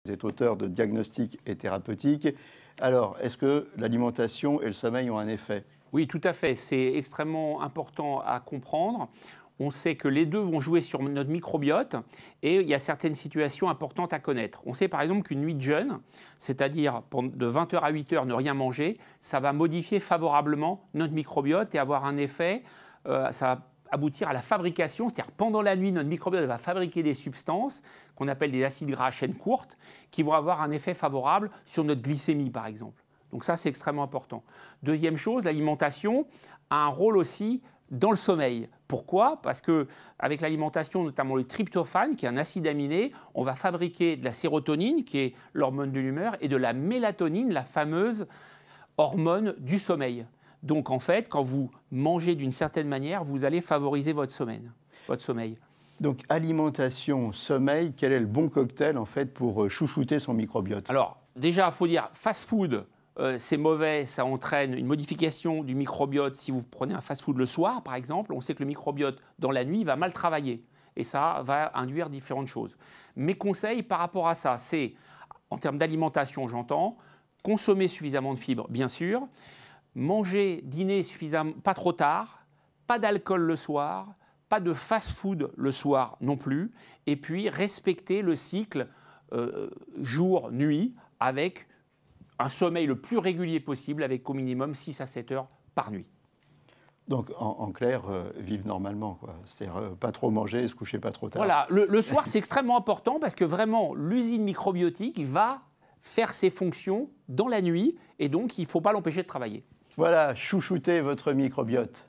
Vous êtes auteur de Diagnostic et thérapeutique. Alors, est-ce que l'alimentation et le sommeil ont un effet? Oui, tout à fait. C'est extrêmement important à comprendre. On sait que les deux vont jouer sur notre microbiote et il y a certaines situations importantes à connaître. On sait par exemple qu'une nuit de jeûne, c'est-à-dire de 20h à 8h ne rien manger, ça va modifier favorablement notre microbiote et avoir un effet, ça va aboutir à la fabrication, c'est-à-dire pendant la nuit, notre microbiote va fabriquer des substances qu'on appelle des acides gras à chaîne courte qui vont avoir un effet favorable sur notre glycémie par exemple. Donc ça, c'est extrêmement important. Deuxième chose, l'alimentation a un rôle aussi dans le sommeil. Pourquoi? Parce qu'avec l'alimentation, notamment le tryptophane, qui est un acide aminé, on va fabriquer de la sérotonine, qui est l'hormone de l'humeur, et de la mélatonine, la fameuse hormone du sommeil. Donc en fait, quand vous mangez d'une certaine manière, vous allez favoriser votre sommeil. Donc alimentation, sommeil, quel est le bon cocktail en fait pour chouchouter son microbiote? Alors déjà, il faut dire fast-food. C'est mauvais, ça entraîne une modification du microbiote. Si vous prenez un fast-food le soir, par exemple, on sait que le microbiote, dans la nuit, va mal travailler. Et ça va induire différentes choses. Mes conseils par rapport à ça, c'est, en termes d'alimentation, j'entends, consommer suffisamment de fibres, bien sûr, manger, dîner suffisamment, pas trop tard, pas d'alcool le soir, pas de fast-food le soir non plus, et puis respecter le cycle jour-nuit avec un sommeil le plus régulier possible avec au minimum 6 à 7 heures par nuit. Donc en clair, vivre normalement, quoi. C'est-à-dire pas trop manger et se coucher pas trop tard. Voilà, le soir c'est extrêmement important parce que vraiment l'usine microbiotique va faire ses fonctions dans la nuit et donc il ne faut pas l'empêcher de travailler. Voilà, chouchoutez votre microbiote.